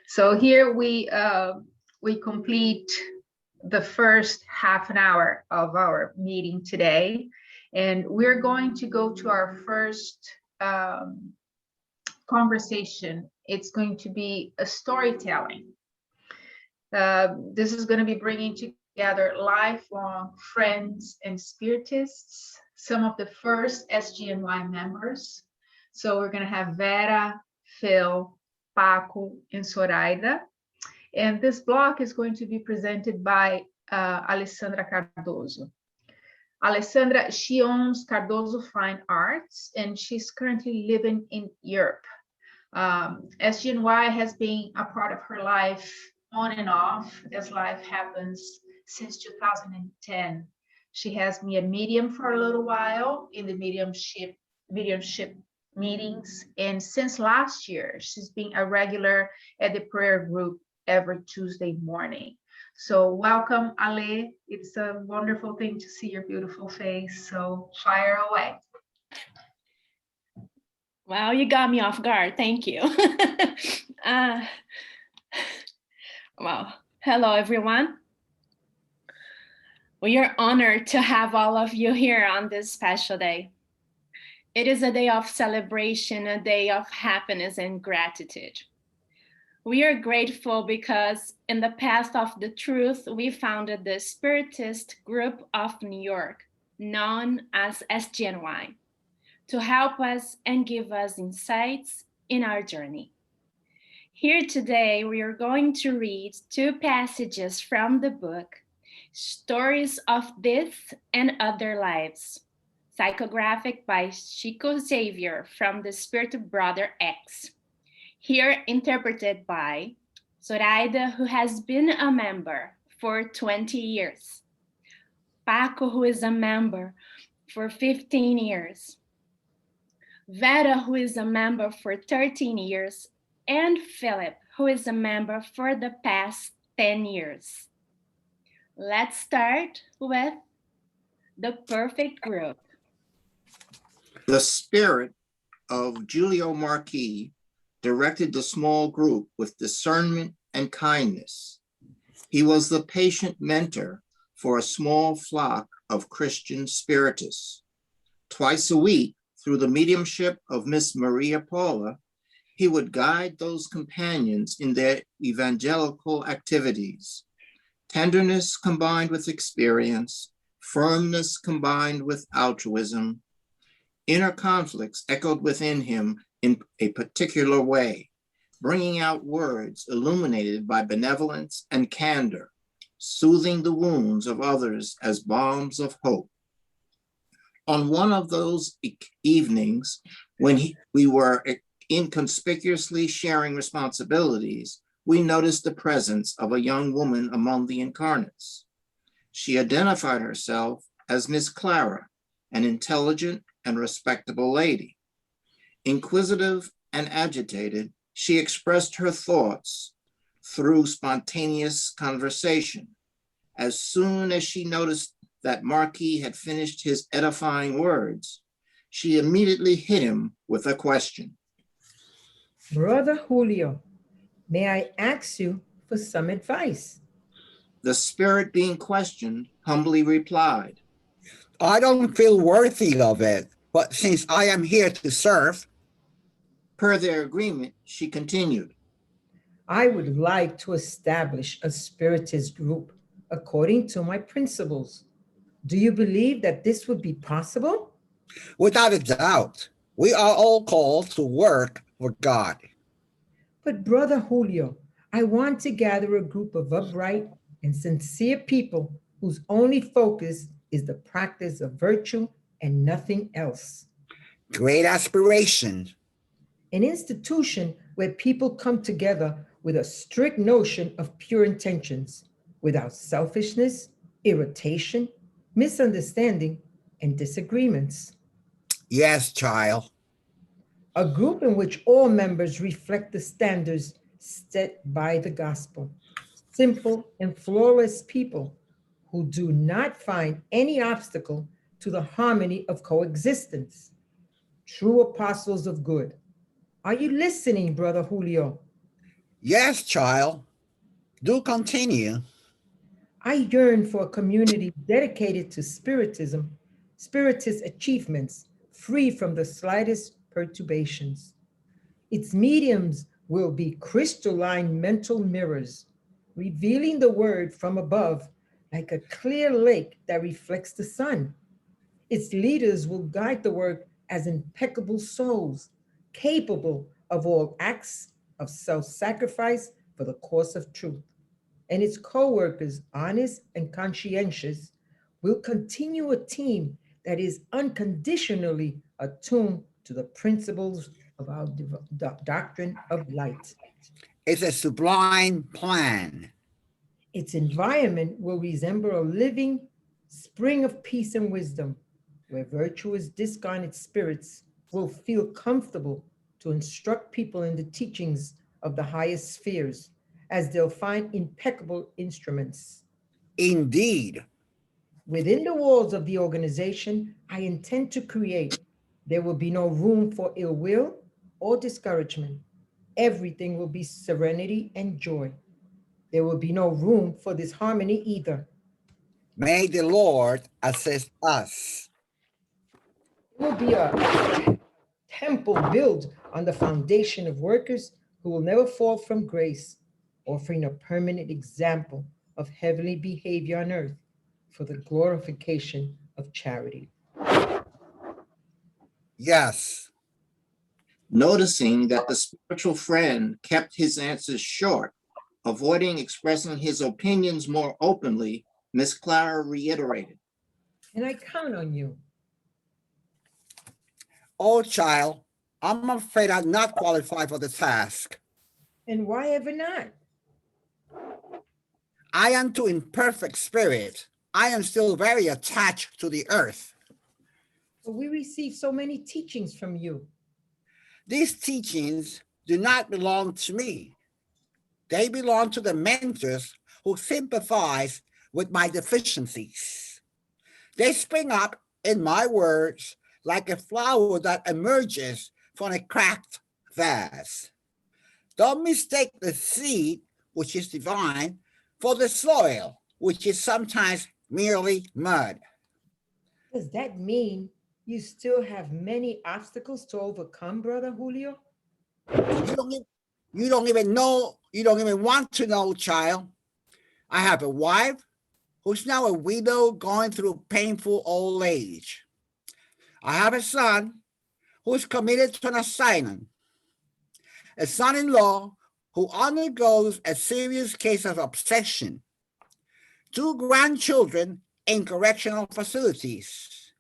So here we complete the first half an hour of our meeting today, and we're going to go to our first conversation. It's going to be a storytelling. This is going to be bringing together lifelong friends and spiritists, some of the first SGNY members. So we're going to have Vera, Phil, Pacco, and Soraida. And this block is going to be presented by Alessandra Cardoso. Alessandra, she owns Cardoso Fine Arts, and she's currently living in Europe. SGNY has been a part of her life on and off as life happens since 2010. She has been a medium for a little while in the mediumship meetings, and since last year she's been a regular at the prayer group every Tuesday morning. So welcome, Ale. It's a wonderful thing to see your beautiful face, so fire away. Wow, you got me off guard. Thank you. Well, hello, everyone. We are honored to have all of you here on this special day. It is a day of celebration, a day of happiness and gratitude. We are grateful because in the path of the truth, we founded the Spiritist Group of New York, known as SGNY, to help us and give us insights in our journey. Here today, we are going to read two passages from the book, Stories of This and Other Lives, psychographic by Francisco Xavier from the Spirit Brother X. Here interpreted by Soraida, who has been a member for 20 years, Pacco, who is a member for 15 years, Vera, who is a member for 13 years, and Philip, who is a member for the past 10 years. Let's start with the perfect group. The spirit of Giulio Marquis directed the small group with discernment and kindness. He was the patient mentor for a small flock of Christian spiritists. Twice a week, through the mediumship of Miss Maria Paula, he would guide those companions in their evangelical activities. Tenderness combined with experience, firmness combined with altruism. Inner conflicts echoed within him in a particular way, bringing out words illuminated by benevolence and candor, soothing the wounds of others as balms of hope. On one of those evenings, when we were inconspicuously sharing responsibilities, we noticed the presence of a young woman among the incarnates. She identified herself as Miss Clara, an intelligent and respectable lady. Inquisitive and agitated, she expressed her thoughts through spontaneous conversation. As soon as she noticed that Marquis had finished his edifying words, she immediately hit him with a question. Brother Julio, may I ask you for some advice? The spirit being questioned humbly replied, I don't feel worthy of it, but since I am here to serve. Per their agreement, she continued, I would like to establish a spiritist group according to my principles. Do you believe that this would be possible? Without a doubt, we are all called to work for God. But Brother Julio, I want to gather a group of upright and sincere people whose only focus is the practice of virtue and nothing else. Great aspiration. An institution where people come together with a strict notion of pure intentions, without selfishness, irritation, misunderstanding, and disagreements. Yes, child. A group in which all members reflect the standards set by the gospel. Simple and flawless people who do not find any obstacle to the harmony of coexistence. True apostles of good. Are you listening, Brother Julio? Yes, child. Do continue. I yearn for a community dedicated to Spiritism, Spiritist achievements, free from the slightest perturbations. Its mediums will be crystalline mental mirrors, revealing the word from above like a clear lake that reflects the sun. Its leaders will guide the work as impeccable souls, capable of all acts of self-sacrifice for the cause of truth. And its co-workers, honest and conscientious, will continue a team that is unconditionally attuned to the principles of our doctrine of light. It's a sublime plan. Its environment will resemble a living spring of peace and wisdom, where virtuous discarnate spirits will feel comfortable to instruct people in the teachings of the highest spheres, as they'll find impeccable instruments. Indeed. Within the walls of the organization I intend to create, there will be no room for ill will or discouragement. Everything will be serenity and joy. There will be no room for disharmony either. May the Lord assist us. It will be a temple built on the foundation of workers who will never fall from grace, offering a permanent example of heavenly behavior on earth for the glorification of charity. Yes. Noticing that the spiritual friend kept his answers short, avoiding expressing his opinions more openly, Miss Clara reiterated. And I count on you. Oh, child, I'm afraid I'm not qualified for the task. And why ever not? I am too imperfect spirit. I am still very attached to the earth. But we receive so many teachings from you. These teachings do not belong to me. They belong to the mentors who sympathize with my deficiencies. They spring up, in my words, like a flower that emerges from a cracked vase. Don't mistake the seed, which is divine, for the soil, which is sometimes merely mud. Does that mean you still have many obstacles to overcome, Brother Julio? You don't even know, you don't even want to know, child. I have a wife who's now a widow going through painful old age. I have a son who's committed to an asylum, a son-in-law who undergoes a serious case of obsession, 2 grandchildren in correctional facilities.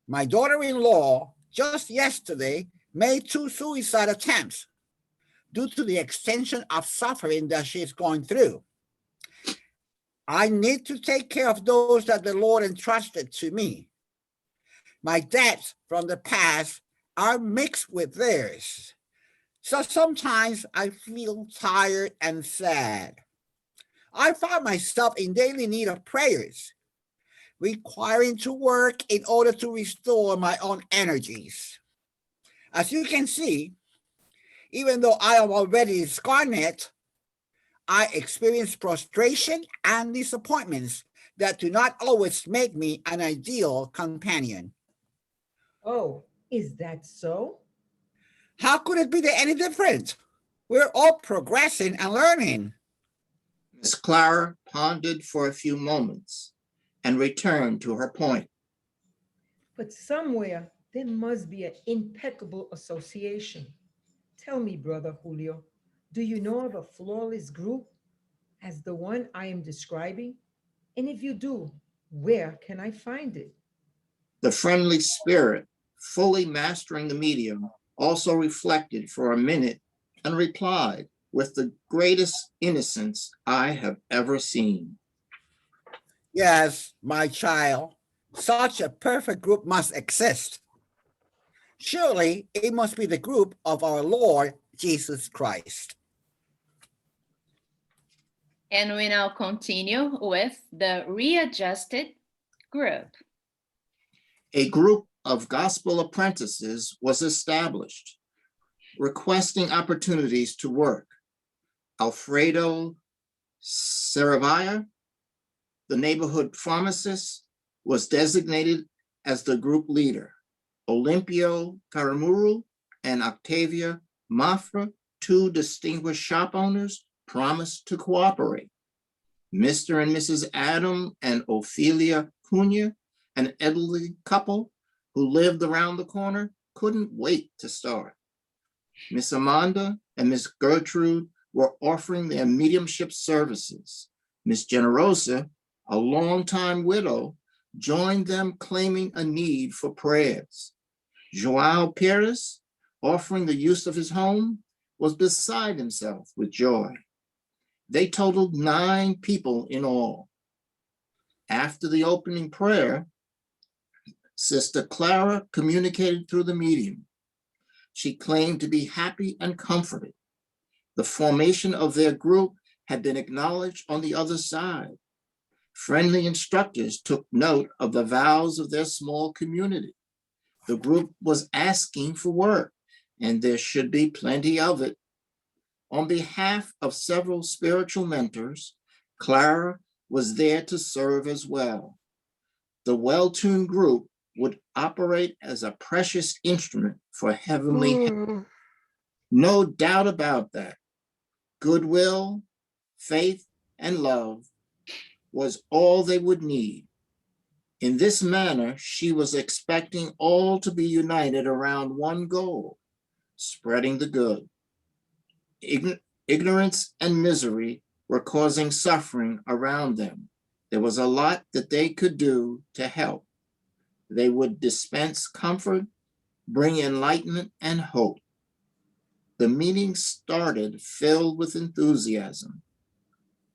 My daughter-in-law just yesterday made 2 suicide attempts due to the extension of suffering that she's going through. I need to take care of those that the Lord entrusted to me. My debts from the past are mixed with theirs. So sometimes I feel tired and sad. I find myself in daily need of prayers, requiring to work in order to restore my own energies. As you can see, even though I am already incarnate, I experience frustration and disappointments that do not always make me an ideal companion. Oh, is that so? How could it be any different? We're all progressing and learning. Miss Clara pondered for a few moments and returned to her point. But somewhere there must be an impeccable association. Tell me, Brother Julio, do you know of a flawless group as the one I am describing? And if you do, where can I find it? The friendly spirit, fully mastering the medium, also reflected for a minute and replied with the greatest innocence I have ever seen. Yes, my child, such a perfect group must exist. Surely it must be the group of our Lord Jesus Christ. And we now continue with the Readjusted group. A group of gospel apprentices was established, requesting opportunities to work. Alfredo Saravia, the neighborhood pharmacist, was designated as the group leader. Olimpio Caramuru and Octavia Mafra, two distinguished shop owners, promised to cooperate. Mr. and Mrs. Adam and Ophelia Cunha, an elderly couple who lived around the corner, couldn't wait to start. Miss Amanda and Miss Gertrude were offering their mediumship services. Miss Generosa, a longtime widow, joined them, claiming a need for prayers. Joao Perez, offering the use of his home, was beside himself with joy. They totaled 9 people in all. After the opening prayer, Sister Clara communicated through the medium. She claimed to be happy and comforted. The formation of their group had been acknowledged on the other side. Friendly instructors took note of the vows of their small community. The group was asking for work, and there should be plenty of it. On behalf of several spiritual mentors, Clara was there to serve as well. The well-tuned group would operate as a precious instrument for heavenly help. No doubt about that. Goodwill, faith, and love was all they would need. In this manner, she was expecting all to be united around one goal: spreading the good. Ignorance and misery were causing suffering around them. There was a lot that they could do to help. They would dispense comfort, bring enlightenment and hope. The meeting started filled with enthusiasm.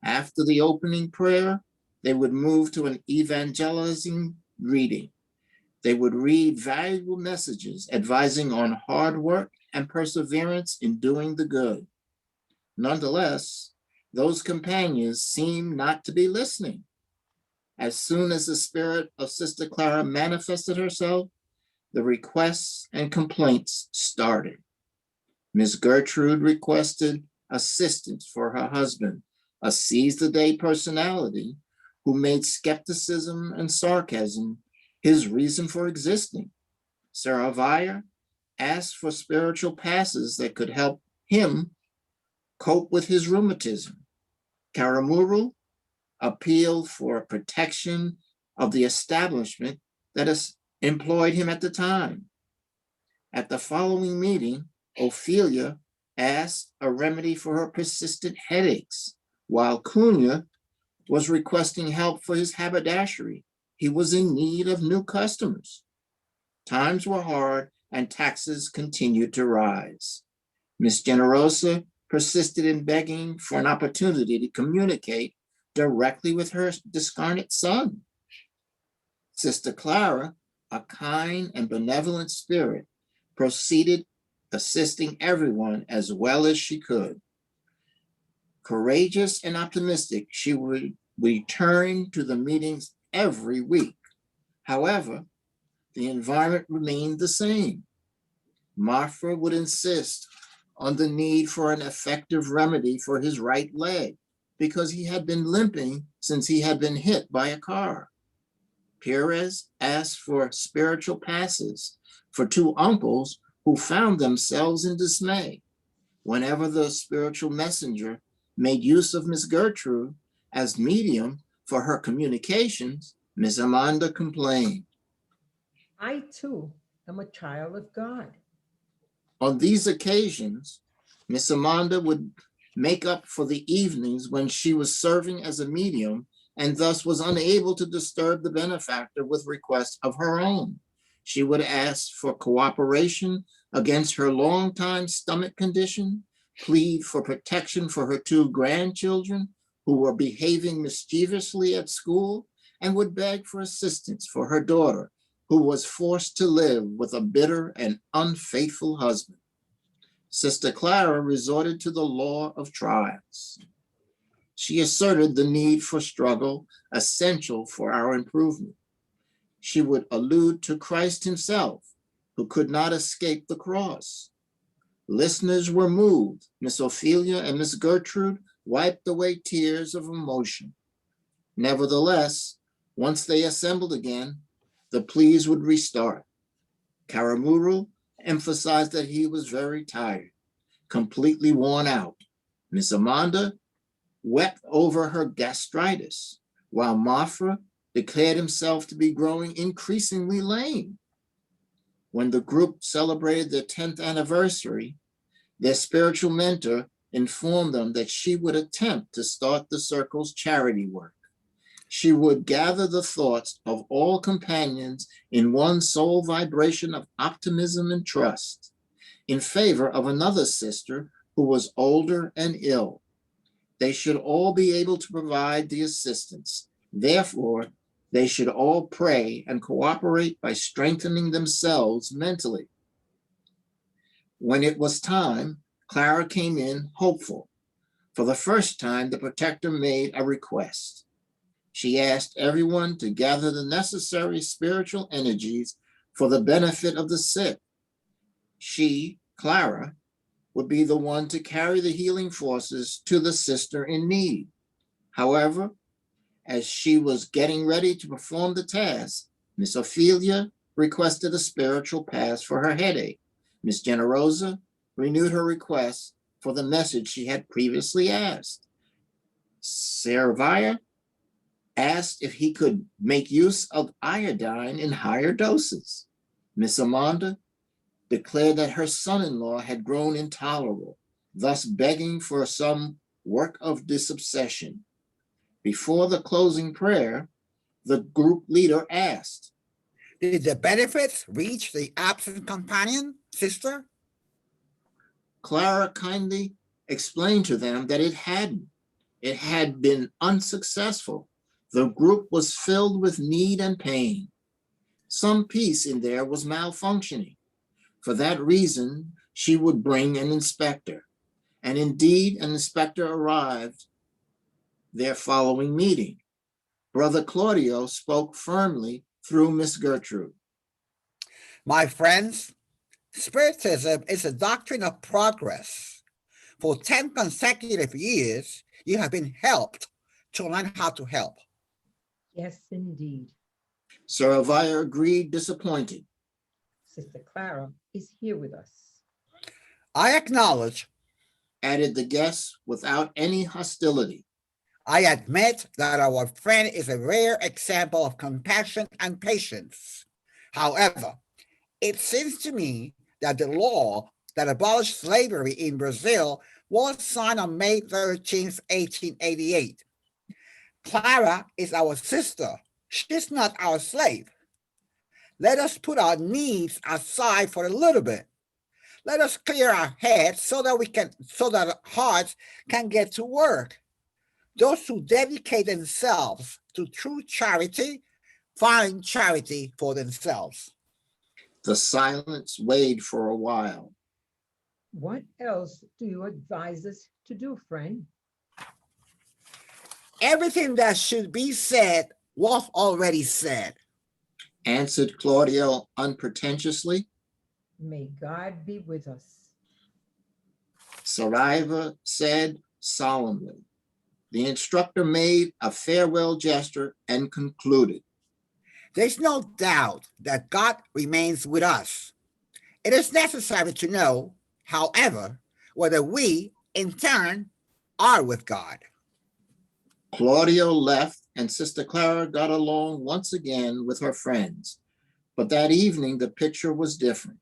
After the opening prayer, they would move to an evangelizing reading. They would read valuable messages advising on hard work and perseverance in doing the good. Nonetheless, those companions seemed not to be listening. As soon as the spirit of Sister Clara manifested herself, the requests and complaints started. Miss Gertrude requested assistance for her husband, a seize-the-day personality who made skepticism and sarcasm his reason for existing. Saravia asked for spiritual passes that could help him cope with his rheumatism. Karamuru appealed for protection of the establishment that has employed him at the time. At the following meeting, Ophelia asked a remedy for her persistent headaches, while Cunha was requesting help for his haberdashery. He was in need of new customers. Times were hard and taxes continued to rise. Miss Generosa persisted in begging for an opportunity to communicate directly with her discarnate son. Sister Clara, a kind and benevolent spirit, proceeded assisting everyone as well as she could. Courageous and optimistic, she would return to the meetings every week. However, the environment remained the same. Martha would insist on the need for an effective remedy for his right leg because he had been limping since he had been hit by a car. Perez asked for spiritual passes for 2 uncles who found themselves in dismay. Whenever the spiritual messenger made use of Miss Gertrude as medium for her communications, Miss Amanda complained. I too am a child of God. On these occasions, Miss Amanda would make up for the evenings when she was serving as a medium and thus was unable to disturb the benefactor with requests of her own. She would ask for cooperation against her longtime stomach condition, plead for protection for her 2 grandchildren who were behaving mischievously at school, and would beg for assistance for her daughter who was forced to live with a bitter and unfaithful husband. Sister Clara resorted to the law of trials. She asserted the need for struggle, essential for our improvement. She would allude to Christ himself, who could not escape the cross. Listeners were moved. Miss Ophelia and Miss Gertrude wiped away tears of emotion. Nevertheless, once they assembled again, the pleas would restart. Karamuru emphasized that he was very tired, completely worn out. Miss Amanda wept over her gastritis, while Mafra declared himself to be growing increasingly lame. When the group celebrated their 10th anniversary, their spiritual mentor informed them that she would attempt to start the circle's charity work. She would gather the thoughts of all companions in one sole vibration of optimism and trust in favor of another sister who was older and ill. They should all be able to provide the assistance. Therefore, they should all pray and cooperate by strengthening themselves mentally. When it was time, Clara came in hopeful. For the first time, the protector made a request. She asked everyone to gather the necessary spiritual energies for the benefit of the sick. She, Clara, would be the one to carry the healing forces to the sister in need. However, as she was getting ready to perform the task, Miss Ophelia requested a spiritual pass for her headache. Miss Generosa renewed her request for the message she had previously asked. Xavier asked if he could make use of iodine in higher doses. Miss Amanda declared that her son-in-law had grown intolerable, thus begging for some work of disobsession. Before the closing prayer, the group leader asked, Did the benefits reach the absent companion, sister? Clara kindly explained to them that it hadn't. It had been unsuccessful. The group was filled with need and pain. Some piece in there was malfunctioning. For that reason, she would bring an inspector. And indeed, an inspector arrived their following meeting. Brother Claudio spoke firmly through Miss Gertrude. My friends, Spiritism is a doctrine of progress. For 10 consecutive years, you have been helped to learn how to help. Yes, indeed. Soraida agreed, disappointed. Sister Clara is here with us. I acknowledge, Added the guest without any hostility. I admit that our friend is a rare example of compassion and patience. However, it seems to me that the law that abolished slavery in Brazil was signed on May 13th, 1888. Clara is our sister. She's not our slave. Let us put our needs aside for a little bit. Let us clear our heads so that our hearts can get to work. Those who dedicate themselves to true charity find charity for themselves. The silence weighed for a while. What else do you advise us to do, friend? Everything that should be said was already said. Answered Claudio unpretentiously. May God be with us. Soraida said solemnly. The instructor made a farewell gesture and concluded. There's no doubt that God remains with us. It is necessary to know, however, whether we, in turn, are with God. Claudio left and Sister Clara got along once again with her friends. But that evening, the picture was different.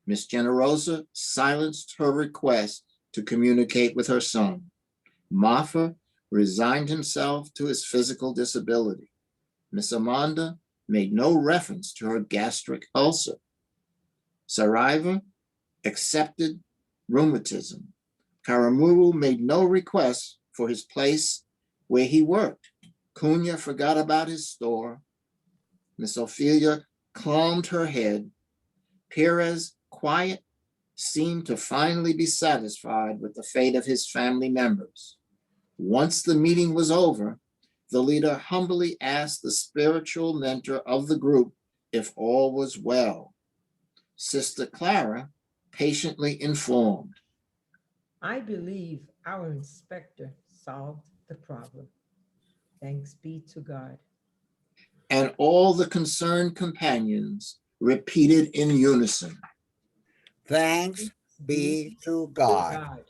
Miss Generosa silenced her request to communicate with her son. Mafra resigned himself to his physical disability. Miss Amanda made no reference to her gastric ulcer. Soraida accepted rheumatism. Karamuru made no request for his place where he worked. Cunha forgot about his store. Miss Ophelia calmed her head. Perez, quiet, seemed to finally be satisfied with the fate of his family members. Once the meeting was over, the leader humbly asked the spiritual mentor of the group if all was well. Sister Clara patiently informed. I believe our inspector solved the problem. Thanks be to God. And all the concerned companions repeated in unison. Thanks be to God.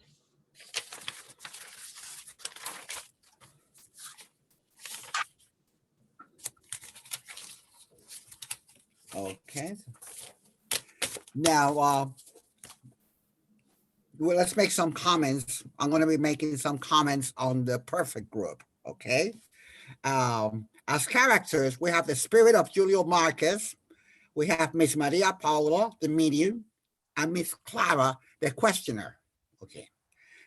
Okay. Now, well, let's make some comments. I'm going to be making some comments on the perfect group. Okay. As characters, we have the spirit of Julio Marquez. We have Miss Maria Paula, the medium, and Miss Clara, the questioner. Okay.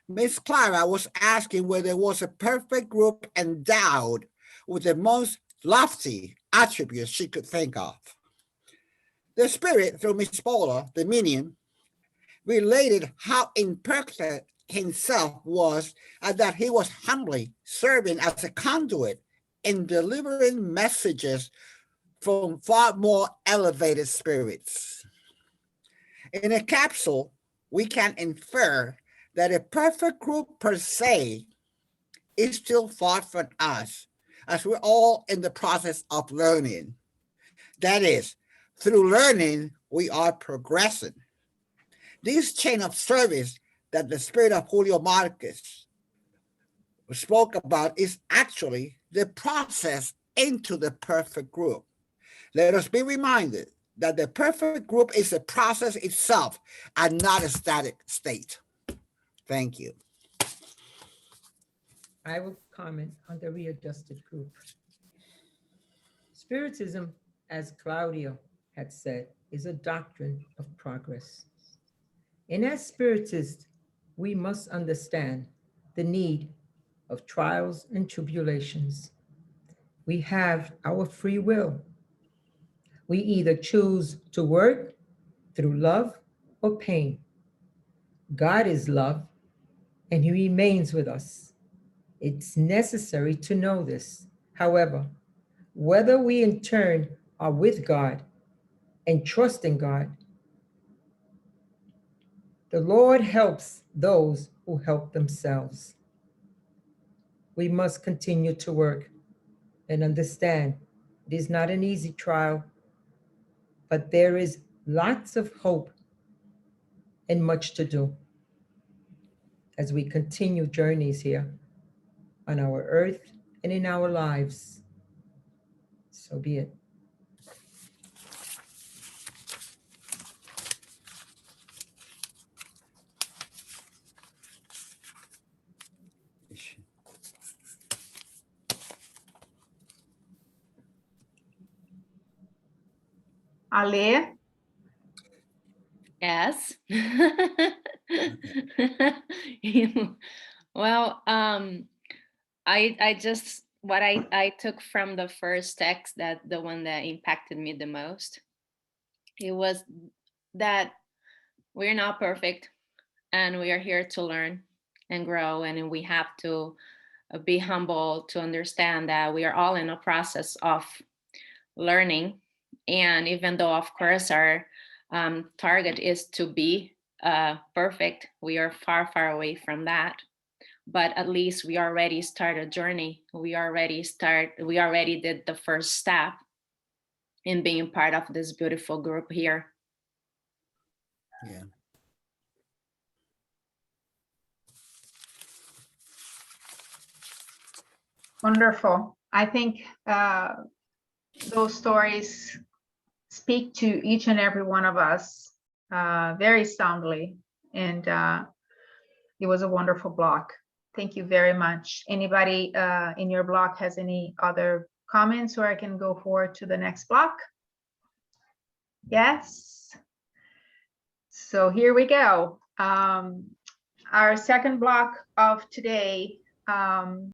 Miss Clara was asking whether there was a perfect group endowed with the most lofty attributes she could think of. The spirit, through Miss Paula, the medium, related how imperfect himself was and that he was humbly serving as a conduit in delivering messages from far more elevated spirits. In a capsule, we can infer that a perfect group per se is still far from us, as we're all in the process of learning. That is, through learning, we are progressing. This chain of service that the spirit of Julio Marquez spoke about is actually the process into the perfect group. Let us be reminded that the perfect group is a process itself and not a static state. Thank you. I will comment on the readjusted group. Spiritism, as Claudio had said, is a doctrine of progress. And as Spiritists, we must understand the need of trials and tribulations. We have our free will. We either choose to work through love or pain. God is love, and He remains with us. It's necessary to know this. However, whether we in turn are with God and trust in God, the Lord helps those who help themselves. We must continue to work and understand it is not an easy trial, but there is lots of hope and much to do as we continue journeys here on our earth and in our lives. So be it. Ale, Yes. Well, I just what I took from the first text, that the one that impacted me the most, it was that we're not perfect and we are here to learn and grow, and we have to be humble to understand that we are all in a process of learning. And even though, of course, our target is to be perfect, we are far, far away from that. But at least we already started a journey. We already did the first step in being part of this beautiful group here. Yeah. wonderful. I think those stories speak to each and every one of us very soundly. And it was a wonderful block. Thank you very much. Anybody in your block has any other comments, or I can go forward to the next block? Yes. So here we go. Our second block of today